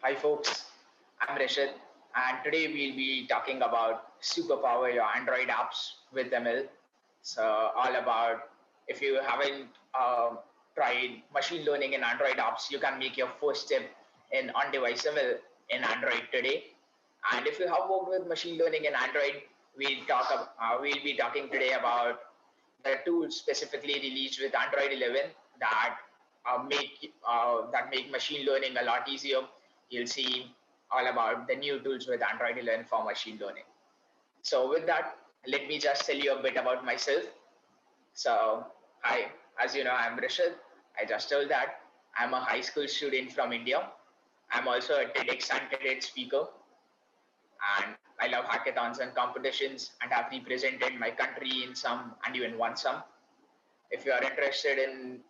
Hi folks, I'm Rishit and today we'll be talking about Superpower your Android apps with ML. So all about if you haven't tried machine learning in Android apps, you can make your first step in on-device ML in Android today. And if you have worked with machine learning in Android, we'll be talking today about the tools specifically released with Android 11 that make machine learning a lot easier. You'll see all about the new tools with Android 11 for machine learning. So with that, let me just tell you a bit about myself. So hi, as you know, I'm Rishit. I just told that I'm a high school student from India. I'm also a TEDx and TEDx speaker, and I love hackathons and competitions, and have represented my country in some and even won some. If you are interested in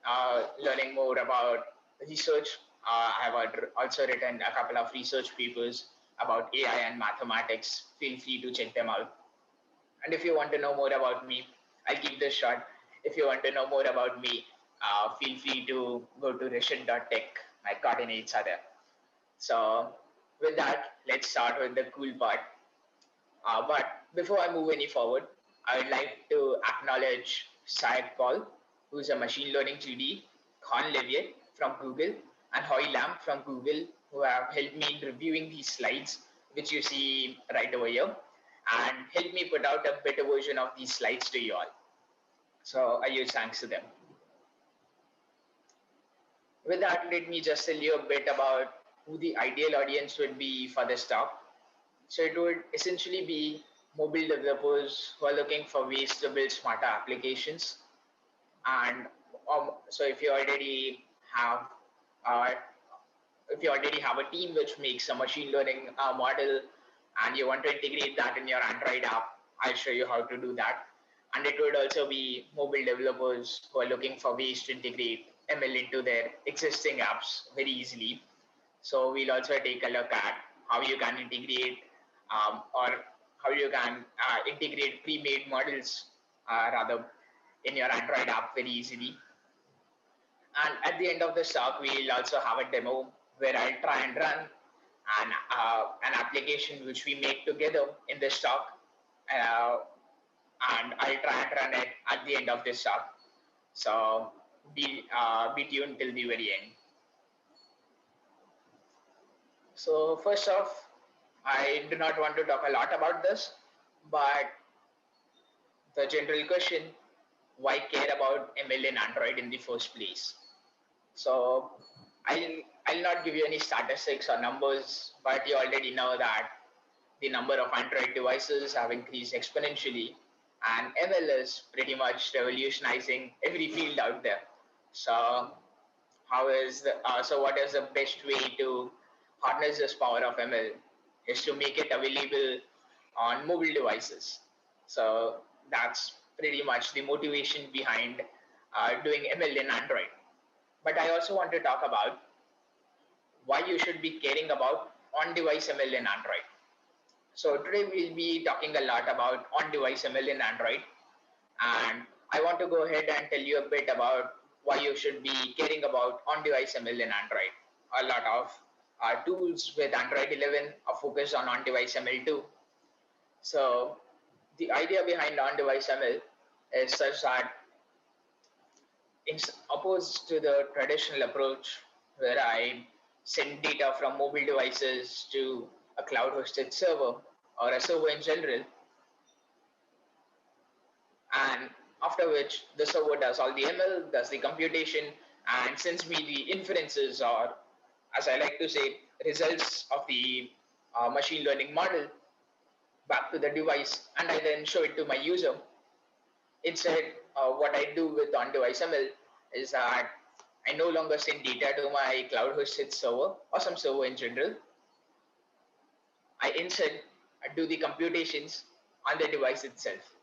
learning more about research, I have also written a couple of research papers about AI and mathematics. Feel free to check them out. And if you want to know more about me, I'll keep this short. If you want to know more about me, feel free to go to rishit.tech. My coordinates are there. So with that, let's start with the cool part. But before I move any forward, I would like to acknowledge Syed Paul, who's a machine learning 3D, Khan Levier from Google, and Hoy Lam from Google, who have helped me in reviewing these slides, which you see right over here, and helped me put out a better version of these slides to you all. So a huge thanks to them. With that, let me just tell you a bit about who the ideal audience would be for this talk. So it would essentially be mobile developers who are looking for ways to build smarter applications. And so uh, if you already have a team which makes a machine learning model and you want to integrate that in your Android app, I'll show you how to do that. And it would also be mobile developers who are looking for ways to integrate ML into their existing apps very easily. So we'll also take a look at how you can integrate or how you can integrate pre-made models rather in your Android app very easily. And at the end of the talk, we'll also have a demo where I'll try and run an application which we make together in this talk, uh, and I'll try and run it at the end of this talk. So be tuned till the very end. So first off, I do not want to talk a lot about this, but the general question, why care about ML in Android in the first place? So I'll not give you any statistics or numbers, but you already know that the number of Android devices have increased exponentially, and ML is pretty much revolutionizing every field out there. So what is the best way to harness this power of ML is to make it available on mobile devices. So that's pretty much the motivation behind doing ML in Android. But I also want to talk about why you should be caring about on-device ML in Android. So today we'll be talking a lot about on-device ML in Android, and I want to go ahead and tell you a bit about why you should be caring about on-device ML in Android. A lot of tools with Android 11 are focused on on-device ML too. So the idea behind on-device ML is such that it's opposed to the traditional approach where I send data from mobile devices to a cloud hosted server or a server in general, and after which the server does all the ML, does the computation, and sends me the inferences, or as I like to say, results of the machine learning model back to the device, and I then show it to my user. Instead, what I do with on-device ML is that I no longer send data to my cloud-hosted server or some server in general. I instead do the computations on the device itself.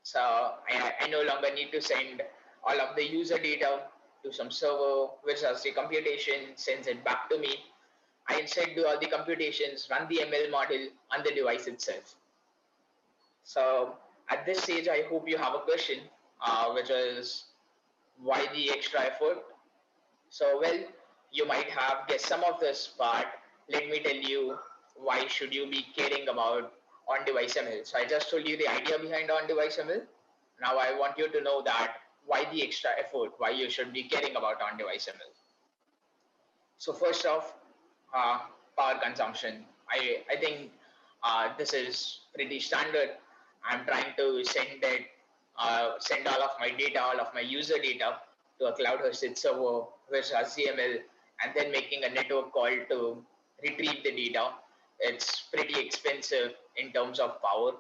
So I no longer need to send all of the user data to some server, which does the computation, sends it back to me. I instead do all the computations, run the ML model on the device itself. So at this stage, I hope you have a question, which is why the extra effort? So, well, you might have guessed some of this, but let me tell you why should you be caring about on-device ML. So I just told you the idea behind on-device ML. Now I want you to know that why the extra effort, why you should be caring about on-device ML. So first off, power consumption. I think this is pretty standard. I'm trying to send all of my data, all of my user data to a cloud-hosted server with HTML, and then making a network call to retrieve the data. It's pretty expensive in terms of power.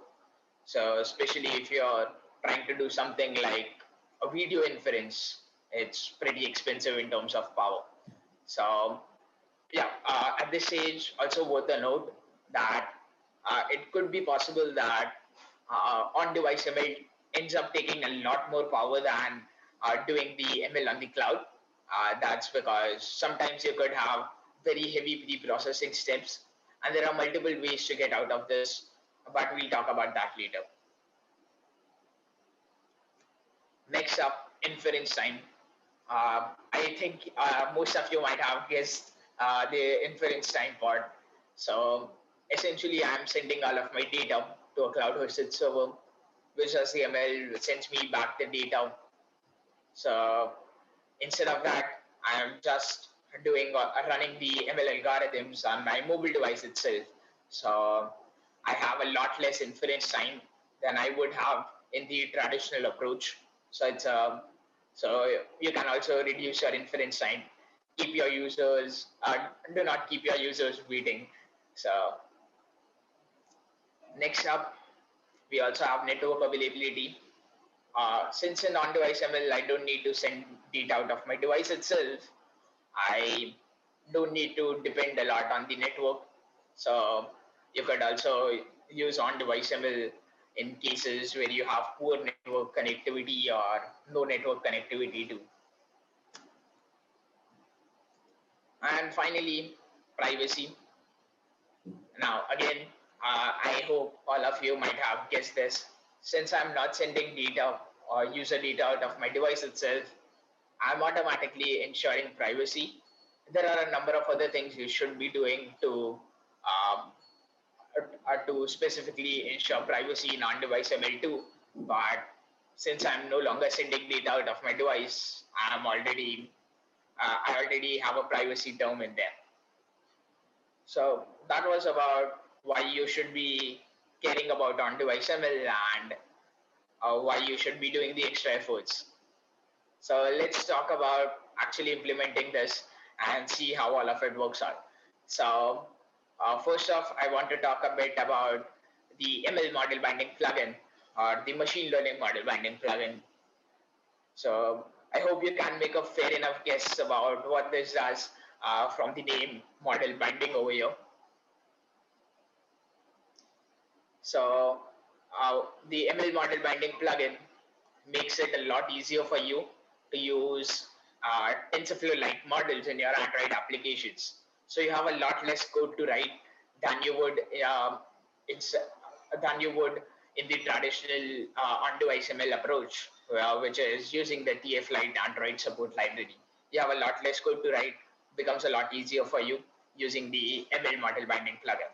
So especially if you're trying to do something like a video inference, it's pretty expensive in terms of power. So yeah, at this stage, also worth a note that it could be possible that on-device ML ends up taking a lot more power than doing the ML on the cloud. That's because sometimes you could have very heavy pre-processing steps, and there are multiple ways to get out of this, but we'll talk about that later. Next up, inference time. I think most of you might have guessed the inference time part. So essentially, I'm sending all of my data to a cloud-hosted server, which HTML sends me back the data. So instead of that, I'm just running the ML algorithms on my mobile device itself. So I have a lot less inference time than I would have in the traditional approach. So so you can also reduce your inference time. Keep your users do not keep your users waiting. So next up, we also have network availability. Since in on-device ML, I don't need to send data out of my device itself. I don't need to depend a lot on the network. So you could also use on-device ML in cases where you have poor network connectivity or no network connectivity too. And finally, privacy. Now, again, I hope all of you might have guessed this. Since I'm not sending data or user data out of my device itself, I'm automatically ensuring privacy. There are a number of other things you should be doing to specifically ensure privacy in on-device ML too. But since I'm no longer sending data out of my device, I already have a privacy term in there. So that was about why you should be caring about on-device ML and why you should be doing the extra efforts. So let's talk about actually implementing this and see how all of it works out. So first off, I want to talk a bit about the ML model binding plugin or the machine learning model binding plugin. So I hope you can make a fair enough guess about what this does from the name model binding over here. So the ML model binding plugin makes it a lot easier for you to use TensorFlow Lite models in your Android applications. So you have a lot less code to write than you would in the traditional on-device ML approach, which is using the TF Lite Android support library. You have a lot less code to write, becomes a lot easier for you using the ML model binding plugin.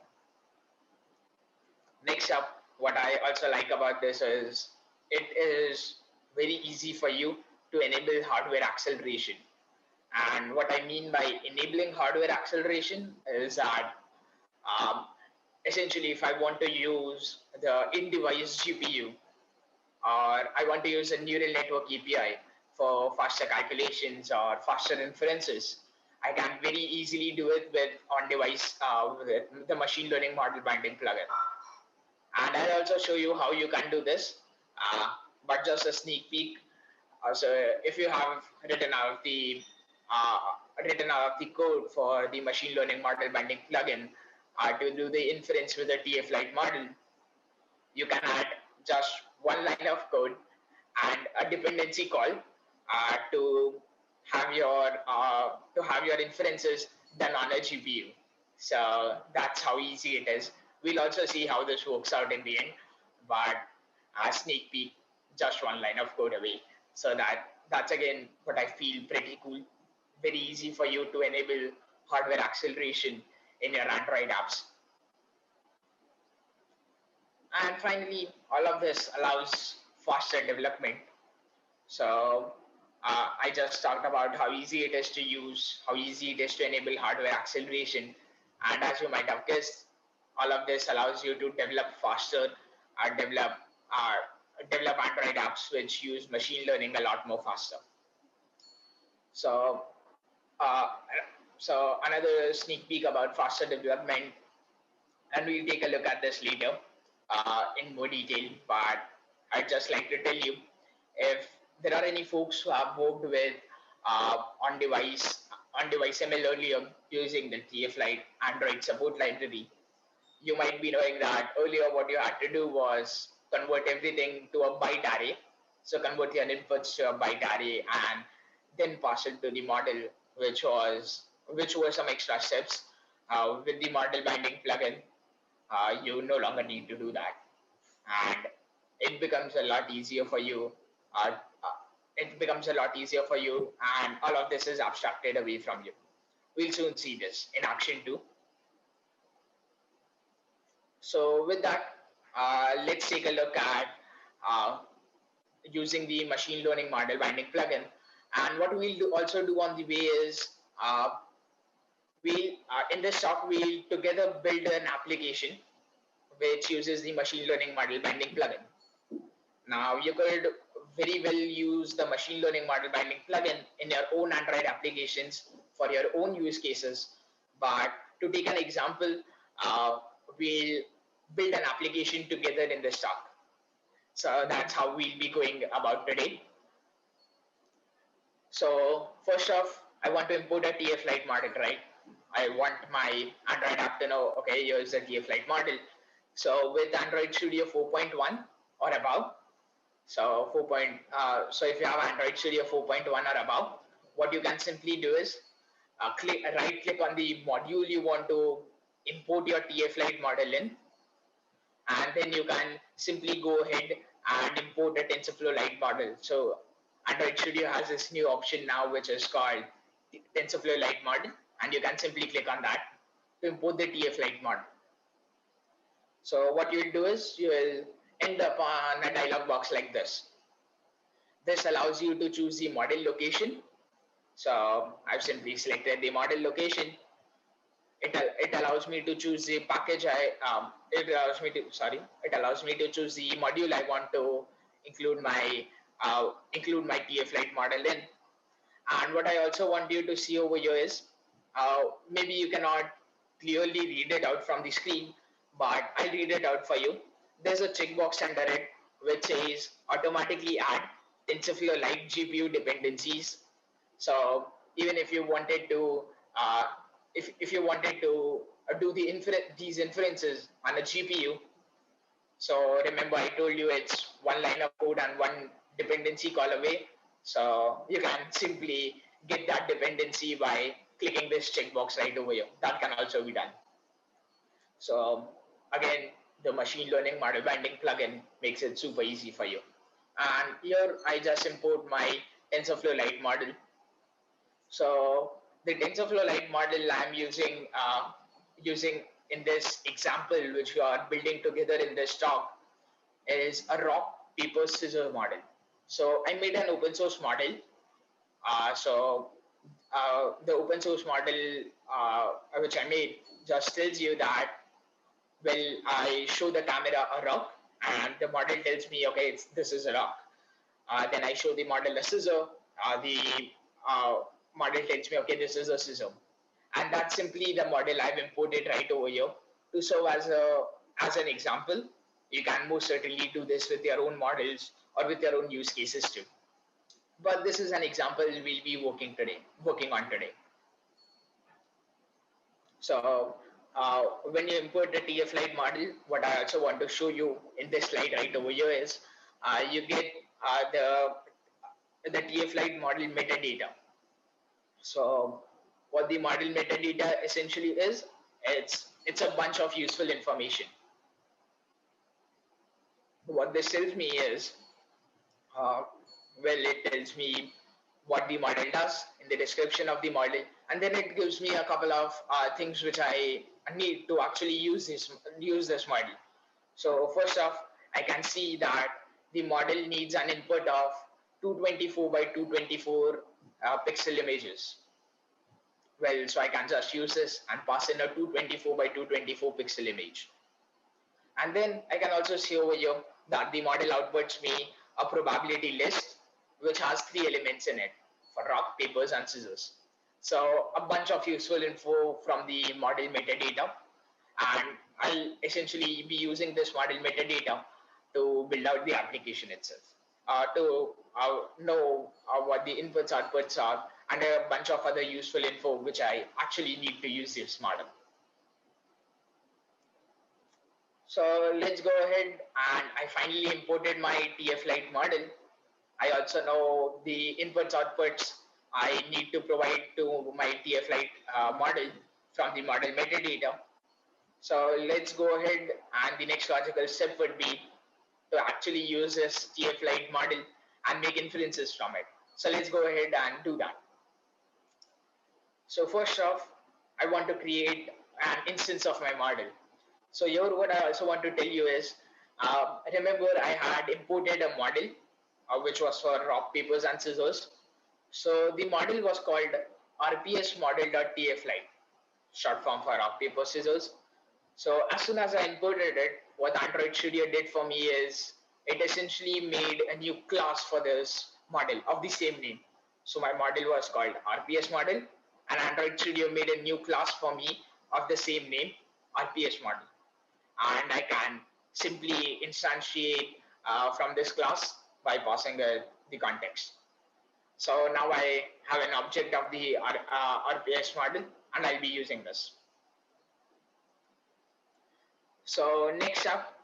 Next up, what I also like about this is it is very easy for you to enable hardware acceleration. And what I mean by enabling hardware acceleration is that essentially if I want to use the in-device GPU or I want to use a neural network API for faster calculations or faster inferences, I can very easily do it with on-device with the machine learning model binding plugin. And I'll also show you how you can do this, but just a sneak peek. So if you have written out the code for the machine learning model binding plugin to do the inference with the TF-Lite model, you can add just one line of code and a dependency call to have your inferences done on a GPU. So that's how easy it is. We'll also see how this works out in the end, but a sneak peek, just one line of code away. So that's again what I feel pretty cool. Very easy for you to enable hardware acceleration in your Android apps. And finally, all of this allows faster development. So I just talked about how easy it is to use, how easy it is to enable hardware acceleration. And as you might have guessed, all of this allows you to develop faster, develop Android apps which use machine learning a lot more faster. So, so another sneak peek about faster development, and we'll take a look at this later in more detail. But I'd just like to tell you, if there are any folks who have worked with on-device ML earlier using the TF-Lite Android support library, you might be knowing that earlier what you had to do was convert everything to a byte array. So convert your inputs to a byte array and then pass it to the model, which were some extra steps. With the model binding plugin, you no longer need to do that, and it becomes a lot easier for you. And all of this is abstracted away from you. We'll soon see this in action too. So with that, let's take a look at using the machine learning model binding plugin. And what we'll also do on the way is in this talk, we'll together build an application which uses the machine learning model binding plugin. Now, you could very well use the machine learning model binding plugin in your own Android applications for your own use cases. But to take an example, we'll build an application together in this talk. So that's how we'll be going about today. So first off, I want to import a TF-Lite model, right? I want my Android app to know, okay, here's the TF-Lite model. So with Android Studio 4.1 or above, so if you have Android Studio 4.1 or above, what you can simply do is right click on the module you want to import your TF-Lite model in, and then you can simply go ahead and import a TensorFlow Lite model. So Android Studio has this new option now, which is called TensorFlow Lite model, and you can simply click on that to import the TF-Lite model. So what you'll do is you will end up on a dialog box like this. This allows you to choose the model location. So I've simply selected the model location. It allows me to choose the package it allows me to choose the module I want to include my TF-Lite model in. And what I also want you to see over here is maybe you cannot clearly read it out from the screen, but I'll read it out for you. There's a checkbox under it which says automatically add TensorFlow Lite GPU dependencies. So even if you wanted to if you wanted to do these inferences on a GPU, so remember I told you it's one line of code and one dependency call away. So you can simply get that dependency by clicking this checkbox right over here. That can also be done. So again, the machine learning model binding plugin makes it super easy for you. And here I just import my TensorFlow Lite model. So the TensorFlow Lite model I'm using in this example, which we are building together in this talk, is a rock, paper, scissors model. So I made an open source model. The open source model which I made just tells you that, well, I show the camera a rock and the model tells me, okay, this is a rock. Then I show the model a scissor. The model tells me, okay, this is a scissor. And that's simply the model I've imported right over here to serve as an example. You can most certainly do this with your own models or with your own use cases too. But this is an example we'll be working on today. So when you import the TF-Lite model, what I also want to show you in this slide right over here is you get the TF-Lite model metadata. So what the model metadata essentially is, it's a bunch of useful information. What this tells me is, well, it tells me what the model does, in the description of the model, and then it gives me a couple of things which I need to actually use this model. So first off, I can see that the model needs an input of 224 by 224 pixel images. Well, so I can just use this and pass in a 224 by 224 pixel image. And then I can also see over here that the model outputs me a probability list which has 3 elements in it for rock, papers, and scissors. So a bunch of useful info from the model metadata, and I'll essentially be using this model metadata to build out the application itself, to know what the inputs, outputs are, and a bunch of other useful info which I actually need to use this model. So let's go ahead, and I finally imported my TFLite model. I also know the inputs, outputs I need to provide to my TFLite model from the model metadata. So let's go ahead, and the next logical step would be to actually use this TFLite model and make inferences from it. So let's go ahead and do that. So first off, I want to create an instance of my model. So here what I also want to tell you is, remember I had imported a model which was for rock, papers, and scissors. So the model was called RPS model.tflite, short form for rock, paper, scissors. So as soon as I imported it, what Android Studio did for me is it essentially made a new class for this model of the same name. So my model was called RPS model, and Android Studio made a new class for me of the same name, RPS model. And I can simply instantiate from this class by passing the context. So now I have an object of the RPS model, and I'll be using this. So next up,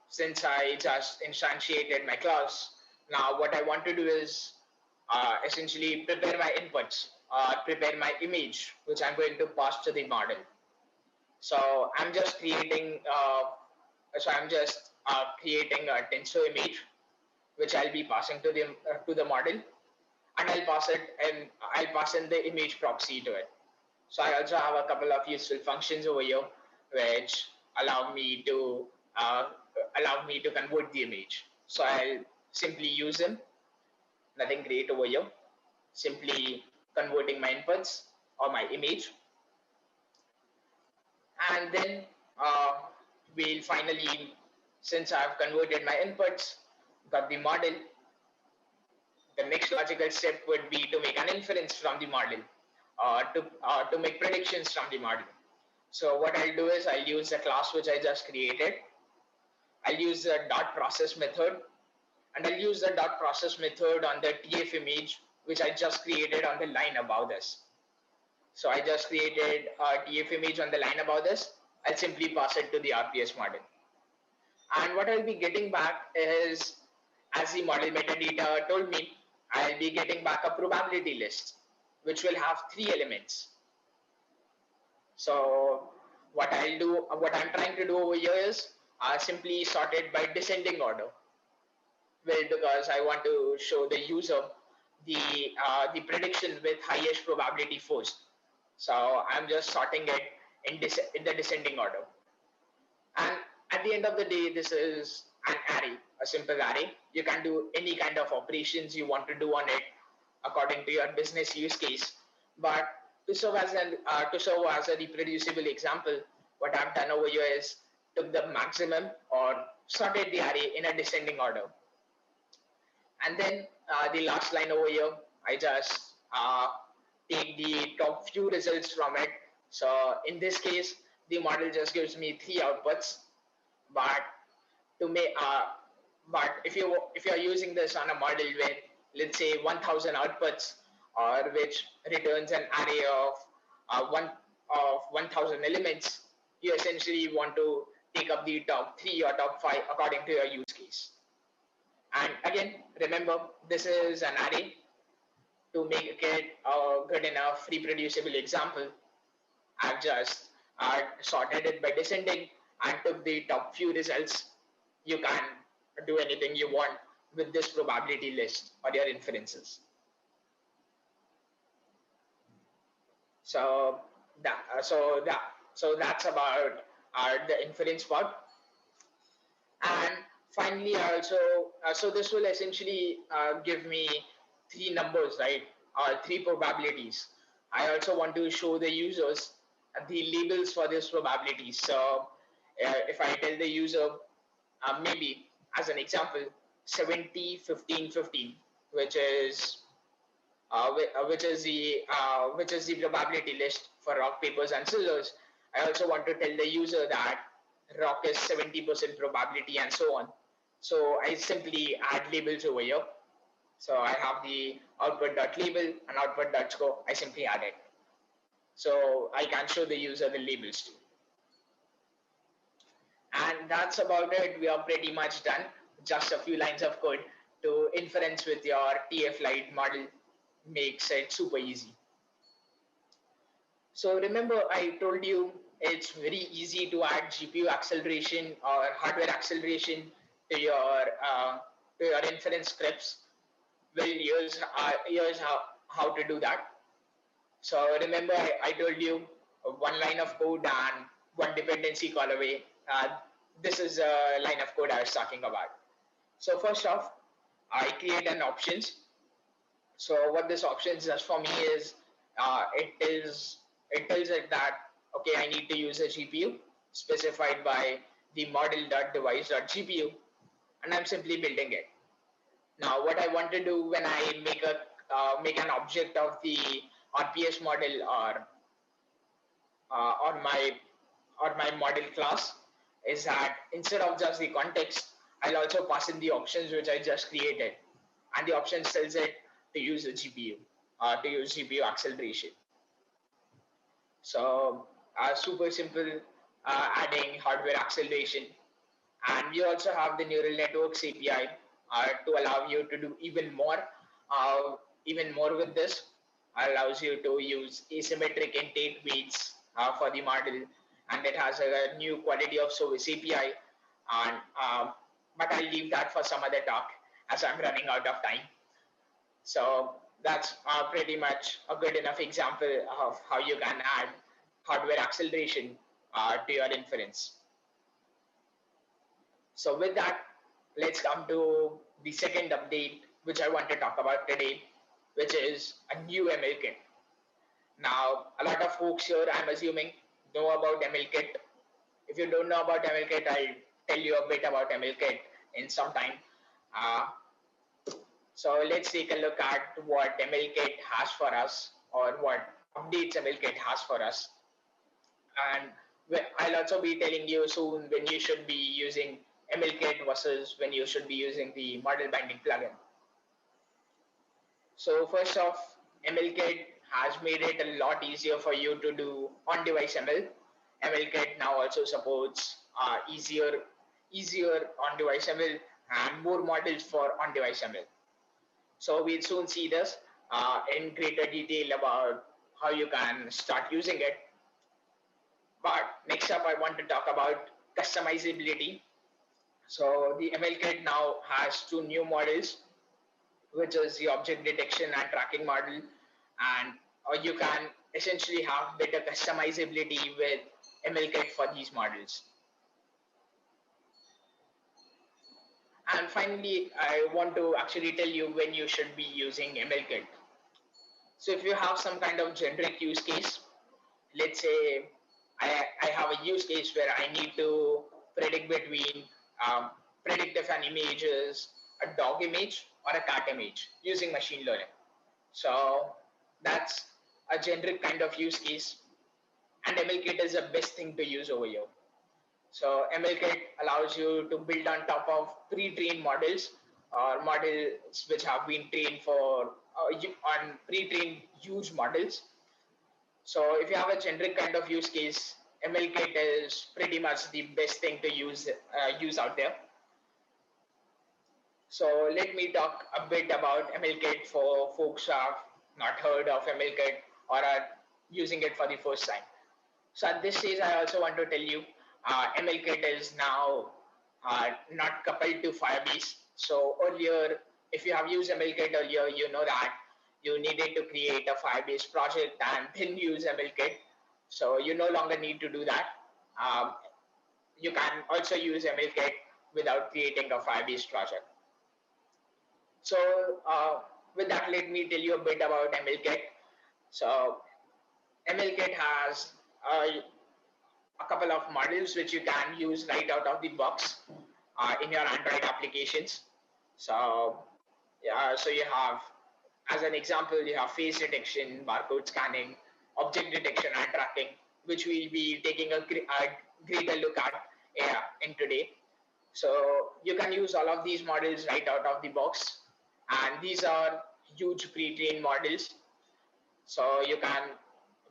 since I just instantiated my class, now what I want to do is essentially prepare my inputs, prepare my image, which I'm going to pass to the model. So I'm just creating, creating a tensor image, which I'll be passing to the model, and I'll pass in the image proxy to it. So I also have a couple of useful functions over here, which allow me to convert the image. So I'll simply use them. Nothing great over here. Simply converting my inputs or my image, and then we'll finally, since I've converted my inputs, got the model, the next logical step would be to make an inference from the model, to make predictions from the model. So what I'll do is I'll use the class which I just created. I'll use the dot process method, and I'll use the dot process method on the TF image which I just created on the line above this. So I just created a TF image on the line above this. I'll simply pass it to the RPS model. And what I'll be getting back is, as the model metadata told me, I'll be getting back a probability list, which will have 3 elements. So what I'm trying to do over here is simply sort it by descending order. Well, because I want to show the user the prediction with highest probability first. So I'm just sorting it in the descending order. And at the end of the day, this is an array, a simple array. You can do any kind of operations you want to do on it according to your business use case. But to serve as a reproducible example, what I've done over here is took the maximum or sorted the array in a descending order. And then the last line over here, I just take the top few results from it. So in this case, the model just gives me 3 outputs. But if you're using this on a model with, let's say, 1,000 outputs, or which returns an array of 1,000 elements, you essentially want to take up the top 3 or top 5 according to your use case. And again, remember, this is an array. To make it a good enough reproducible example, I've just sorted it by descending and took the top few results. You can do anything you want with this probability list or your inferences. So that's about the inference part. And finally, I also so this will essentially give me three numbers, right? Three probabilities. I also want to show the users the labels for these probabilities. So if I tell the user maybe as an example 70, 15, 15, which is which is the probability list for rock, papers, and scissors. I also want to tell the user that rock is 70% probability and so on. So I simply add labels over here. So I have the output.label and output.score. I simply add it. So I can show the user the labels too. And that's about it. We are pretty much done. Just a few lines of code to inference with your TF Lite model makes it super easy. So remember I told you it's very easy to add GPU acceleration or hardware acceleration to your inference scripts. Well, here's how to do that. So remember I told you one line of code and one dependency call away. This is a line of code I was talking about. So first off, I create an options. So what this options does for me is it tells it that okay, I need to use a GPU specified by the model.device.gpu, and I'm simply building it. Now what I want to do when I make an object of the RPS model or my model class is that instead of just the context, I'll also pass in the options which I just created, and the options tells it to use a GPU, to use GPU acceleration. So super simple adding hardware acceleration. And we also have the neural networks API to allow you to do even more with this. Allows you to use asymmetric intake weights for the model, and it has a new quality of service API. And but I'll leave that for some other talk as I'm running out of time. So that's pretty much a good enough example of how you can add hardware acceleration to your inference. So with that, let's come to the second update, which I want to talk about today, which is a new MLKit. Now, a lot of folks here, I'm assuming, know about MLKit. If you don't know about MLKit, I'll tell you a bit about MLKit in some time. So let's take a look at what MLKit has for us, or what updates MLKit has for us. And I'll also be telling you soon when you should be using MLKit versus when you should be using the model binding plugin. So first off, MLKit has made it a lot easier for you to do on-device ML. MLKit now also supports easier on-device ML and more models for on-device ML. So we'll soon see this in greater detail about how you can start using it. But next up, I want to talk about customizability. So the MLKit now has two new models, which is the object detection and tracking model, and you can essentially have better customizability with MLKit for these models. And finally, I want to actually tell you when you should be using MLKit. So if you have some kind of generic use case, let's say I have a use case where I need to predict if an image is a dog image or a cat image using machine learning. So that's a generic kind of use case, and MLKit is the best thing to use over here. So MLKit allows you to build on top of pre-trained models or models which have been trained on pre-trained huge models. So if you have a generic kind of use case, MLKit is pretty much the best thing to use out there. So let me talk a bit about MLKit for folks who have not heard of MLKit or are using it for the first time. So at this stage, I also want to tell you, MLKit is now not coupled to Firebase. So earlier, if you have used MLKit earlier, you know that you needed to create a Firebase project and then use MLKit. So you no longer need to do that. You can also use MLKit without creating a Firebase project. So with that, let me tell you a bit about MLKit. So MLKit has a couple of models which you can use right out of the box in your Android applications. So so you have, as an example, you have face detection, barcode scanning, object detection and tracking, which we'll be taking a greater look at in today. So you can use all of these models right out of the box, and these are huge pre-trained models. So you can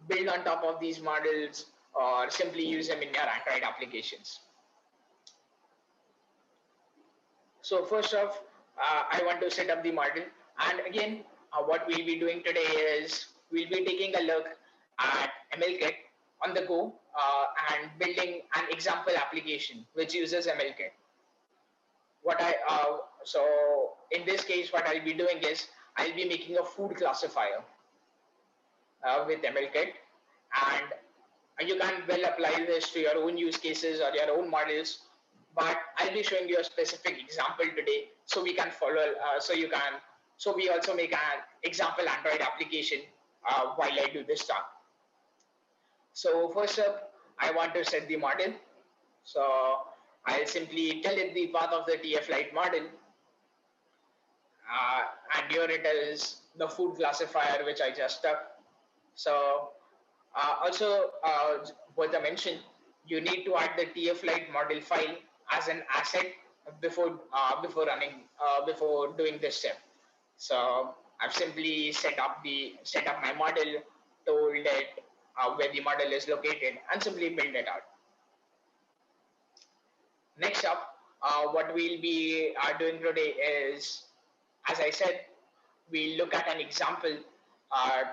build on top of these models or simply use them in your Android applications. So first off, I want to set up the model. And again, what we'll be doing today is we'll be taking a look at MLKit on the go and building an example application which uses MLKit. So in this case, what I'll be doing is I'll be making a food classifier with MLKit, and you can well apply this to your own use cases or your own models. But I'll be showing you a specific example today, so we can follow. So we also make an example Android application while I do this talk. So first up, I want to set the model. So I'll simply tell it the path of the TFLite model, and here it is the food classifier which I just took. So also worth a mention, you need to add the TFLite model file as an asset before doing this step. So I've simply set up my model, told it where the model is located, and simply build it out. Next up, what we'll be doing today is, as I said, we'll look at an example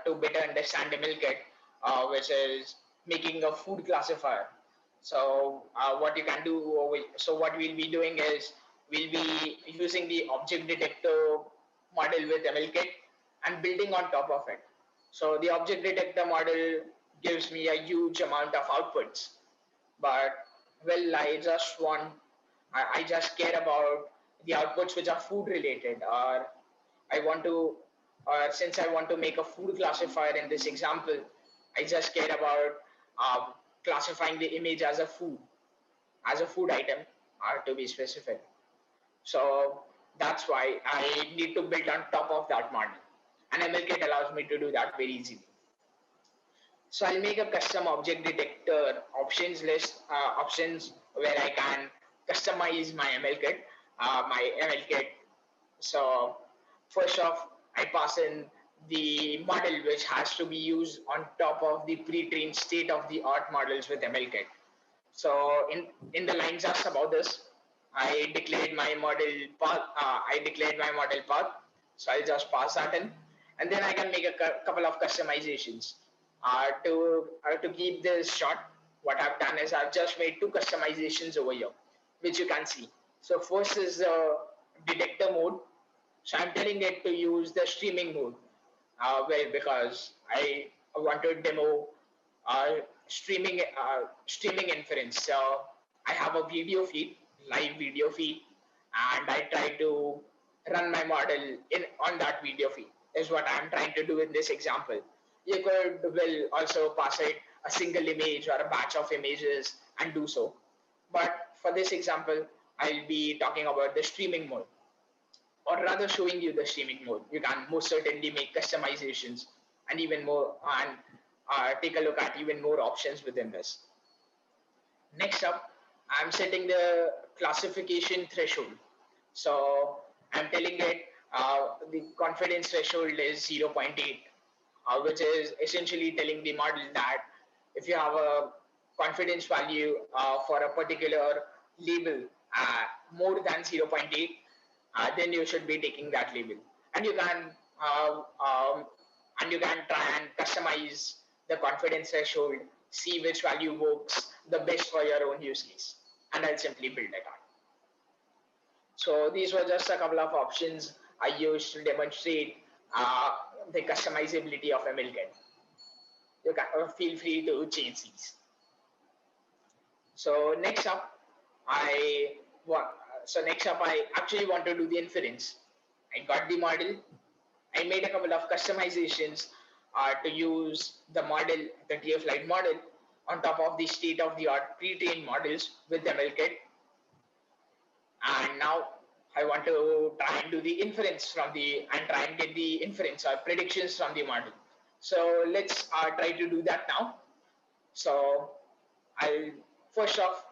to better understand MLKit, which is making a food classifier. So what you can do, so what we'll be doing is we'll be using the object detector model with MLKit and building on top of it. So the object detector model gives me a huge amount of outputs, but well, I just care about the outputs which are food related, or since I want to make a food classifier in this example, I just care about classifying the image as a food item, to be specific. So that's why I need to build on top of that model, and MLKit allows me to do that very easily. So I'll make a custom object detector options list, options where I can customize my MLKit. So first off, I pass in the model which has to be used on top of the pre-trained state-of-the-art models with MLKit. So in the line just about this, I declared my model path. So I'll just pass that in, and then I can make a couple of customizations. To keep this short, what I've done is I've just made two customizations over here, which you can see. So first is the detector mode. So I'm telling it to use the streaming mode, because I want to demo streaming inference. So I have a live video feed, and I try to run my model on that video feed. Is what I'm trying to do in this example. You will also pass it a single image or a batch of images and do so. But for this example, I'll be talking about the streaming mode, or rather showing you the streaming mode. You can most certainly make customizations and even more, and take a look at even more options within this. Next up, I'm setting the classification threshold. So I'm telling it the confidence threshold is 0.8. Which is essentially telling the model that if you have a confidence value for a particular label more than 0.8, then you should be taking that label. And you can try and customize the confidence threshold, see which value works the best for your own use case, and I'll simply build it out. So these were just a couple of options I used to demonstrate the customizability of MLKit. You can feel free to change these. So next up, I actually want to do the inference. I got the model. I made a couple of customizations to use the model, the TF Lite model, on top of the state-of-the-art pre-trained models with MLKit. And now I want to try and do the inference and try and get the inference or predictions from the model. So let's try to do that now. So first off,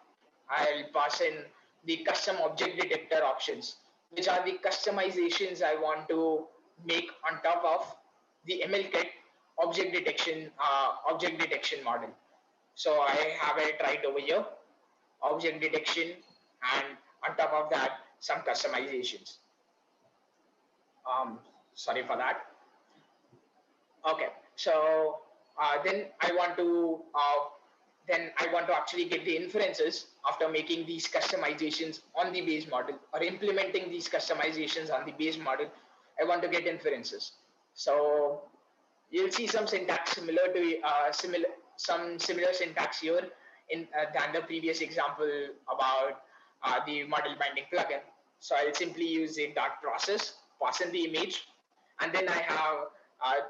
I'll pass in the custom object detector options, which are the customizations I want to make on top of the MLKit object detection model. So I have it right over here, object detection, and on top of that, some customizations. Sorry for that. Okay, so then I want to actually get the inferences after making these customizations on the base model or implementing these customizations on the base model. I want to get inferences. So you'll see some syntax similar syntax here than the previous example about the model binding plugin. So I'll simply use a dot process, pass in the image, and then I have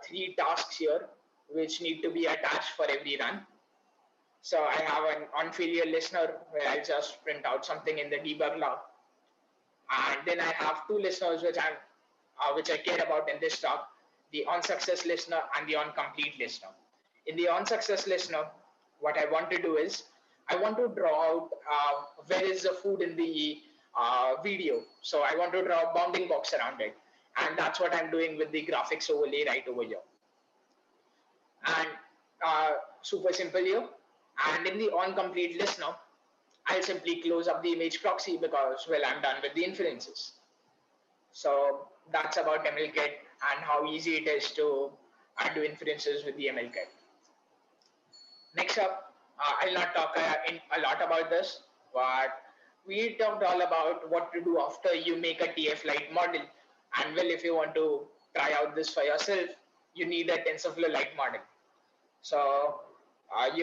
3 tasks here which need to be attached for every run. So I have an on-failure listener where I'll just print out something in the debug log. And then I have 2 listeners which I care about in this talk, the on-success listener and the on-complete listener. In the on-success listener, what I want to do is, I want to draw out where is the food in the video. So I want to draw a bounding box around it. And that's what I'm doing with the graphics overlay right over here. And super simple here. And in the on-complete listener, I'll simply close up the image proxy because, well, I'm done with the inferences. So that's about MLKit and how easy it is to do inferences with the MLKit. Next up, I'll not talk a lot about this, but we talked all about what to do after you make a TF-Lite model. And well, if you want to try out this for yourself, you need a TensorFlow Lite model. So I'll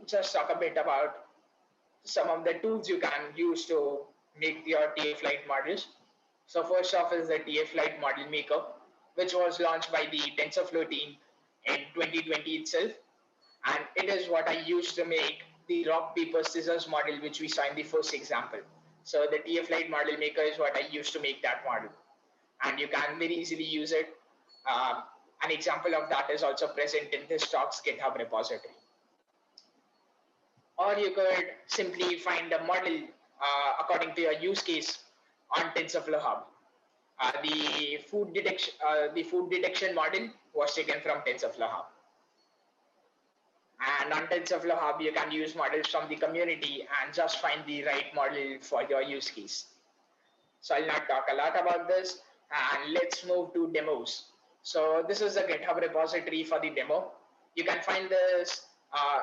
just talk a bit about some of the tools you can use to make your TF-Lite models. So first off is the TF-Lite model maker, which was launched by the TensorFlow team in 2020 itself. And it is what I used to make the rock, paper, scissors model, which we saw in the first example. So the TF-Lite model maker is what I used to make that model. And you can very easily use it. An example of that is also present in this talk's GitHub repository. Or you could simply find a model according to your use case on TensorFlow Hub. The food detection model was taken from TensorFlow Hub. And on TensorFlow Hub, you can use models from the community and just find the right model for your use case. So I'll not talk a lot about this, and let's move to demos. So this is the GitHub repository for the demo. You can find this,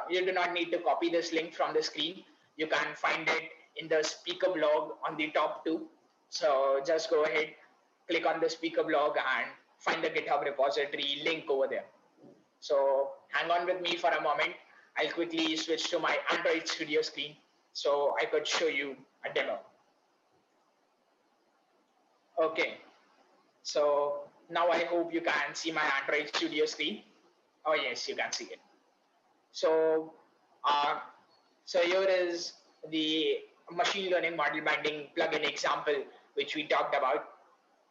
you do not need to copy this link from the screen. You can find it in the speaker blog on the top 2. So just go ahead, click on the speaker blog and find the GitHub repository link over there. So hang on with me for a moment. I'll quickly switch to my Android Studio screen so I could show you a demo. Okay, so now I hope you can see my Android Studio screen. Oh yes, you can see it. So, here is the machine learning model binding plugin example, which we talked about.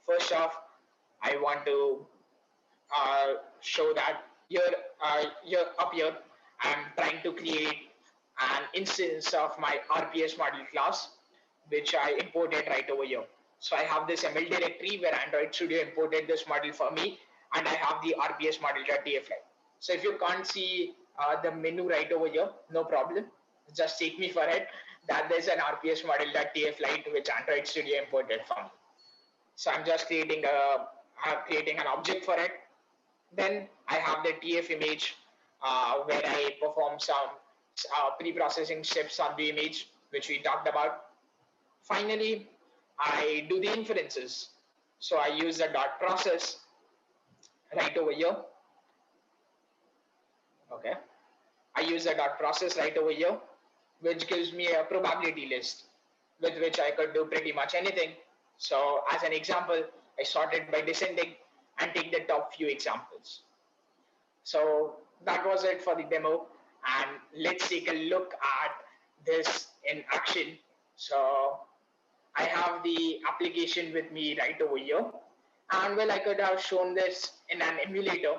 First off, I want to show that up here, I'm trying to create an instance of my RPS model class, which I imported right over here. So I have this ML directory where Android Studio imported this model for me, and I have the RPS model.tflite. So if you can't see the menu right over here, no problem. Just take me for it that there's an RPS model.tflite which Android Studio imported for me. So I'm just creating an object for it. Then I have the TF image where I perform some pre-processing steps on the image, which we talked about. Finally, I do the inferences. So I use the dot process right over here. Okay. I use a dot process right over here, which gives me a probability list with which I could do pretty much anything. So as an example, I sorted by descending and take the top few examples. So that was it for the demo. And let's take a look at this in action. So I have the application with me right over here. And well, I could have shown this in an emulator,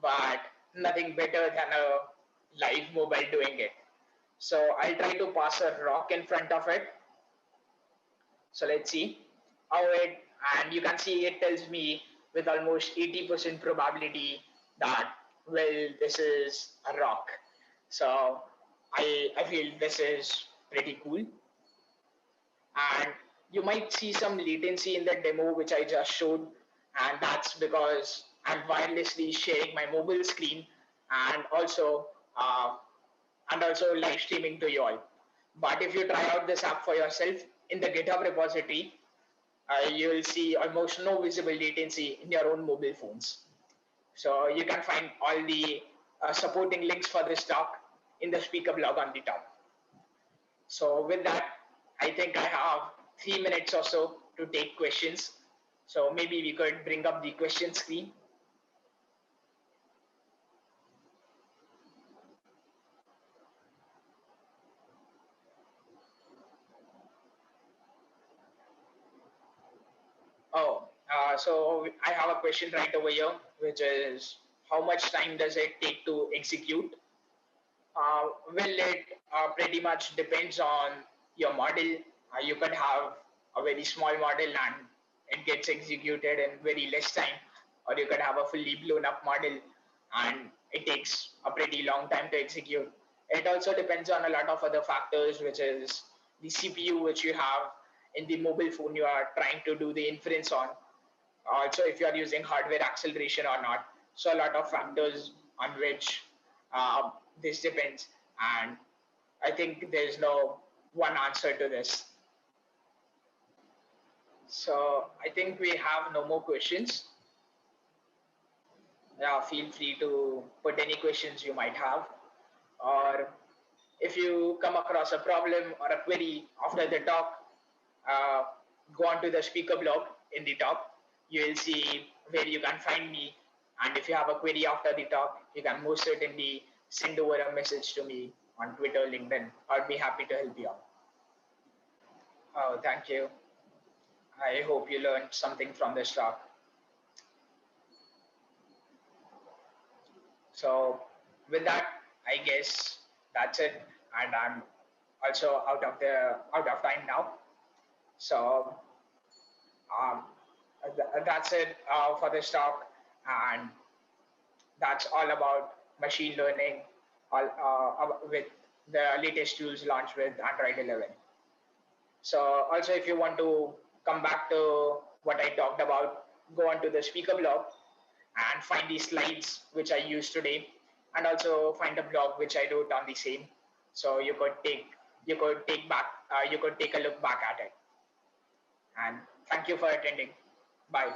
but nothing better than a live mobile doing it. So I'll try to pass a rock in front of it. So let's see how it, and you can see it tells me with almost 80% probability that, well, this is a rock. So I feel this is pretty cool. And you might see some latency in the demo which I just showed, and that's because I'm wirelessly sharing my mobile screen and also live streaming to you all. But if you try out this app for yourself in the GitHub repository, you will see almost no visible latency in your own mobile phones. So you can find all the supporting links for this talk in the speaker blog on the top. So with that, I think I have 3 minutes or so to take questions. So maybe we could bring up the question screen. So I have a question right over here, which is how much time does it take to execute? Well, it pretty much depends on your model. You could have a very small model and it gets executed in very less time, or you could have a fully blown up model and it takes a pretty long time to execute. It also depends on a lot of other factors, which is the CPU which you have in the mobile phone you are trying to do the inference on. Also, if you are using hardware acceleration or not. So a lot of factors on which this depends, and I think there's no one answer to this. So I think we have no more questions. Yeah, feel free to put any questions you might have, or if you come across a problem or a query after the talk, uh, go on to the speaker blog in the top. You will see where you can find me, and if you have a query after the talk, you can most certainly send over a message to me on Twitter, LinkedIn. I'd be happy to help you out. Oh, thank you. I hope you learned something from this talk. So with that, I guess that's it, and I'm also out of time now. So that's it for this talk, and that's all about machine learning with the latest tools launched with Android 11. So also, if you want to come back to what I talked about, go onto the speaker blog and find the slides which I used today, and also find a blog which I wrote on the same. So you could take a look back at it. And thank you for attending. Bye.